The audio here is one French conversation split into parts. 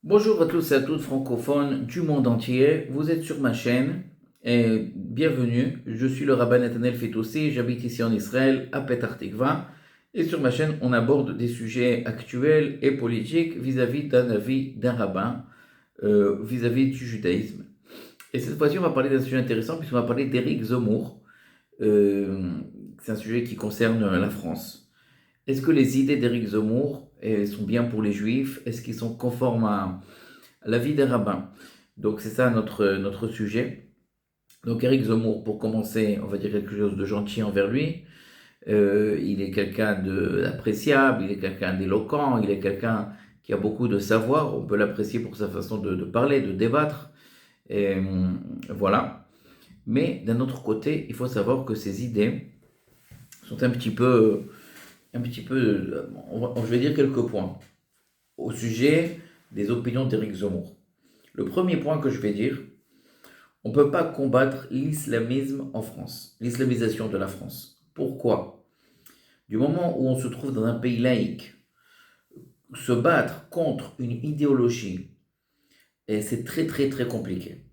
Bonjour à tous et à toutes francophones du monde entier. Vous êtes sur ma chaîne et bienvenue. Je suis le rabbin Netanel Fitoussi, j'habite ici en Israël, à Petah Tikva. Et sur ma chaîne, on aborde des sujets actuels et politiques vis-à-vis d'un avis d'un rabbin, vis-à-vis du judaïsme. Et cette fois-ci, on va parler d'un sujet intéressant puisqu'on va parler d'Éric Zemmour. Euh, c'est un sujet qui concerne la France. Est-ce que les idées d'Éric Zemmour sont bien pour les juifs? Est-ce qu'ils sont conformes à la vie des rabbins? Donc c'est ça notre sujet. Donc Éric Zemmour, pour commencer, on va dire quelque chose de gentil envers lui. Il est quelqu'un d'appréciable, il est quelqu'un d'éloquent, il est quelqu'un qui a beaucoup de savoir. On peut l'apprécier pour sa façon de parler, de débattre. Et, voilà. Mais d'un autre côté, il faut savoir que ses idées sont je vais dire quelques points au sujet des opinions d'Éric Zemmour. Le premier point que je vais dire, on ne peut pas combattre l'islamisme en France, l'islamisation de la France. Pourquoi? Du moment où on se trouve dans un pays laïque, se battre contre une idéologie, et c'est très très très compliqué.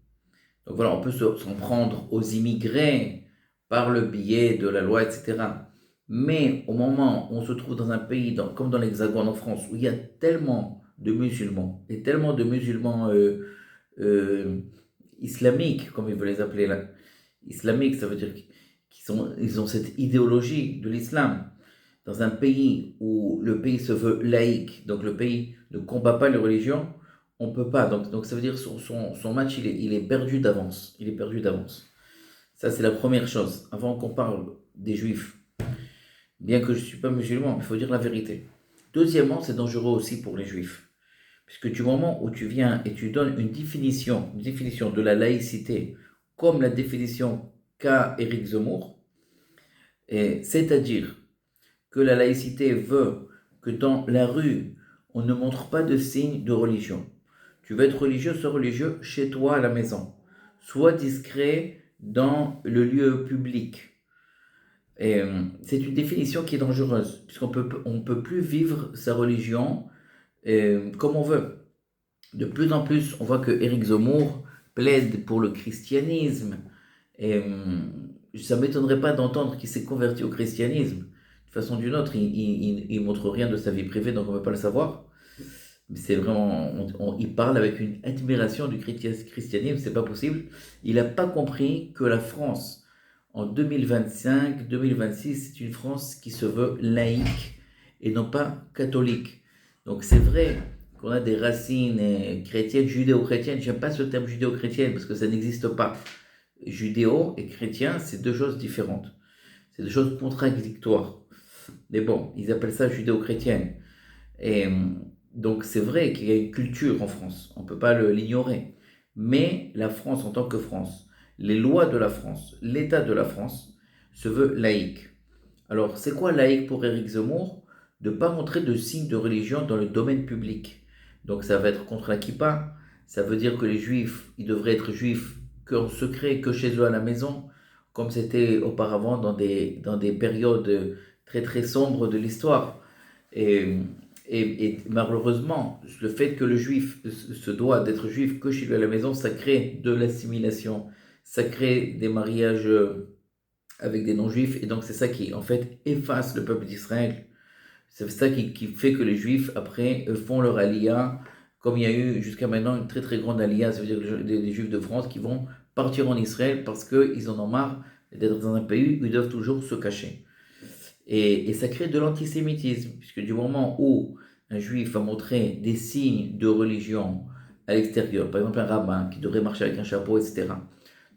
Donc voilà, on peut s'en prendre aux immigrés par le biais de la loi, etc. Mais au moment où on se trouve dans un pays, comme dans l'Hexagone en France, où il y a tellement de musulmans, et tellement de musulmans euh, islamiques, comme ils veulent les appeler là, islamiques, ça veut dire qu'ils ont cette idéologie de l'islam, dans un pays où le pays se veut laïque, donc le pays ne combat pas les religions, on ne peut pas. Donc ça veut dire que son match, il est perdu d'avance. Il est perdu d'avance. Ça, c'est la première chose. Avant qu'on parle des juifs, bien que je ne suis pas musulman, il faut dire la vérité. Deuxièmement, c'est dangereux aussi pour les juifs. Puisque du moment où tu viens et tu donnes une définition de la laïcité, comme la définition qu'a Éric Zemmour, c'est-à-dire que la laïcité veut que dans la rue, on ne montre pas de signes de religion. Tu veux être religieux, sois religieux chez toi à la maison. Sois discret dans le lieu public. C'est une définition qui est dangereuse, puisqu'on on peut plus vivre sa religion comme on veut. De plus en plus, on voit que Éric Zemmour plaide pour le christianisme. Et ça ne m'étonnerait pas d'entendre qu'il s'est converti au christianisme. De façon ou d'une autre, il montre rien de sa vie privée, donc on ne peut pas le savoir. Mais c'est vraiment, il parle avec une admiration du christianisme, c'est pas possible. Il n'a pas compris que la France, en 2025, 2026, c'est une France qui se veut laïque et non pas catholique. Donc c'est vrai qu'on a des racines chrétiennes, judéo-chrétiennes. J'aime pas ce terme judéo-chrétienne parce que ça n'existe pas. Judéo et chrétien, c'est deux choses différentes. C'est deux choses contradictoires. Mais bon, ils appellent ça judéo-chrétienne. Et donc c'est vrai qu'il y a une culture en France, on ne peut pas l'ignorer. Mais la France en tant que France, les lois de la France, l'État de la France se veut laïque. Alors c'est quoi laïque pour Éric Zemmour? De ne pas montrer de signes de religion dans le domaine public. Donc ça va être contre la kippa, ça veut dire que les juifs, ils devraient être juifs qu'en secret, que chez eux à la maison, comme c'était auparavant dans des périodes très très sombres de l'histoire. Et, et malheureusement, le fait que le juif se doit d'être juif que chez lui à la maison, ça crée de l'assimilation, ça crée des mariages avec des non-juifs, et donc c'est ça qui en fait efface le peuple d'Israël. C'est ça qui fait que les juifs après font leur aliyah, comme il y a eu jusqu'à maintenant une très très grande aliyah, ça veut dire des juifs de France qui vont partir en Israël parce qu'ils en ont marre d'être dans un pays où ils doivent toujours se cacher. Et ça crée de l'antisémitisme, puisque du moment où un juif va montrer des signes de religion à l'extérieur, par exemple un rabbin qui devrait marcher avec un chapeau, etc.,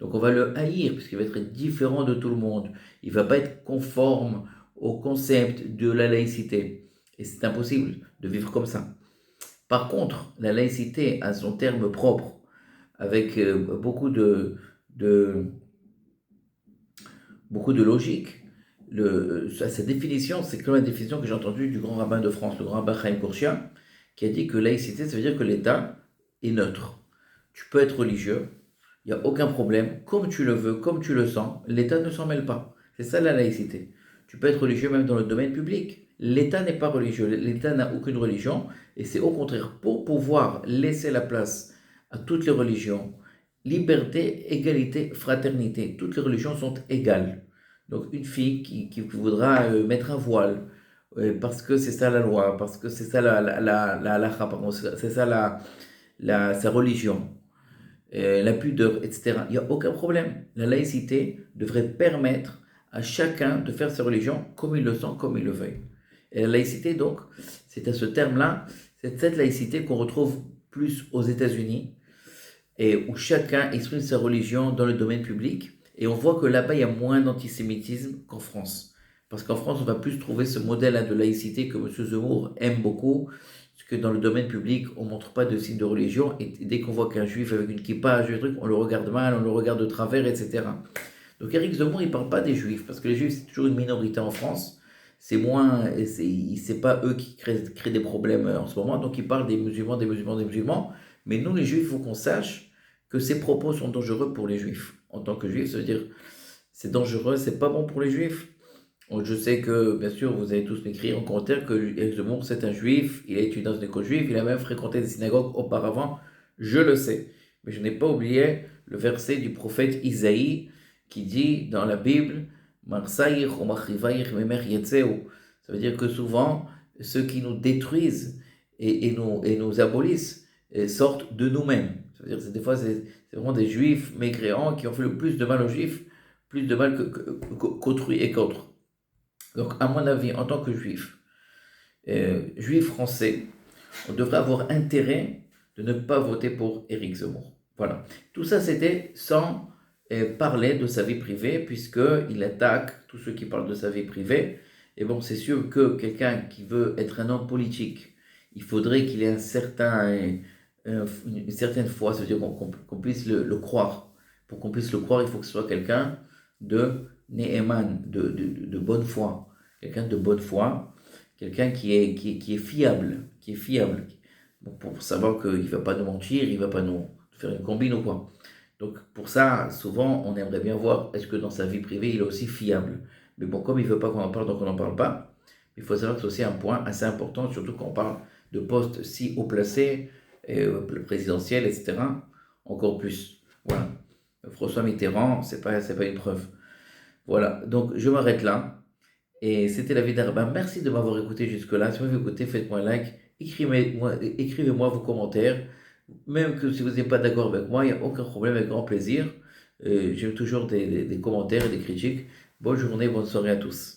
donc on va le haïr, puisqu'il va être différent de tout le monde. Il ne va pas être conforme au concept de la laïcité. Et c'est impossible de vivre comme ça. Par contre, la laïcité a son terme propre, avec de, beaucoup de logique. Sa définition, c'est comme la définition que j'ai entendue du grand rabbin de France, le grand rabbin Chaim Kourchia, qui a dit que laïcité, ça veut dire que l'État est neutre. Tu peux être religieux, il n'y a aucun problème, comme tu le veux, comme tu le sens, l'État ne s'en mêle pas. C'est ça la laïcité. Tu peux être religieux même dans le domaine public. l'État n'est pas religieux, l'État n'a aucune religion, et c'est au contraire pour pouvoir laisser la place à toutes les religions, liberté, égalité, fraternité, toutes les religions sont égales. Donc une fille qui voudra mettre un voile, parce que c'est ça la loi, parce que c'est ça la halakha, pardon, c'est ça sa religion, la pudeur, etc. Il n'y a aucun problème. La laïcité devrait permettre à chacun de faire sa religion comme il le sent, comme il le veut. Et la laïcité, donc, c'est à ce terme-là, c'est cette laïcité qu'on retrouve plus aux États-Unis, et où chacun exprime sa religion dans le domaine public. Et on voit que là-bas, il y a moins d'antisémitisme qu'en France. Parce qu'en France, on va plus trouver ce modèle-là de laïcité que M. Zemmour aime beaucoup, parce que dans le domaine public, on ne montre pas de signe de religion, et dès qu'on voit qu'un juif avec une kippa, un truc, on le regarde mal, on le regarde de travers, etc. Donc Éric Zemmour, il ne parle pas des juifs, parce que les juifs, c'est toujours une minorité en France. C'est moins, c'est pas eux qui créent des problèmes en ce moment, donc il parle des musulmans, des musulmans, des musulmans. Mais nous, les juifs, il faut qu'on sache que ces propos sont dangereux pour les juifs. En tant que juif, ça veut dire c'est dangereux, c'est pas bon pour les juifs. Je sais que, bien sûr, vous allez tous m'écrire en commentaire que Éric Zemmour, c'est un juif, il a étudié dans une école juive, il a même fréquenté des synagogues auparavant, je le sais. Mais je n'ai pas oublié le verset du prophète Isaïe qui dit dans la Bible, Marsayich ou Machrivaich Memer Yetzeu. Ça veut dire que souvent, ceux qui nous détruisent et nous abolissent sortent de nous-mêmes. Ça veut dire que des fois, c'est vraiment des juifs mécréants qui ont fait le plus de mal aux juifs, plus de mal qu'autrui et qu'autre. Donc, à mon avis, en tant que juif, juif français, on devrait avoir intérêt de ne pas voter pour Éric Zemmour. Voilà. Tout ça, c'était sans parler de sa vie privée, puisqu'il attaque tous ceux qui parlent de sa vie privée. Et bon, c'est sûr que quelqu'un qui veut être un homme politique, il faudrait qu'il ait une certaine foi, c'est-à-dire qu'on puisse le croire. Pour qu'on puisse le croire, il faut que ce soit quelqu'un de Ne'eman, de bonne foi. Quelqu'un de bonne foi, quelqu'un qui est fiable, pour savoir qu'il ne va pas nous mentir, il ne va pas nous faire une combine ou quoi. Donc pour ça, souvent, on aimerait bien voir, est-ce que dans sa vie privée, il est aussi fiable. Mais bon, comme il ne veut pas qu'on en parle, donc on n'en parle pas. Il faut savoir que c'est aussi un point assez important, surtout quand on parle de postes si haut placés, présidentiels, etc. Encore plus. Voilà. François Mitterrand, c'est pas une preuve. Voilà, donc je m'arrête là. Et c'était la vie d'Arba. Merci de m'avoir écouté jusque-là. Si vous m'avez écouté, faites-moi un like. Écrivez-moi vos commentaires. Même que si vous n'êtes pas d'accord avec moi, il n'y a aucun problème, avec grand plaisir. J'aime toujours des commentaires et des critiques. Bonne journée, bonne soirée à tous.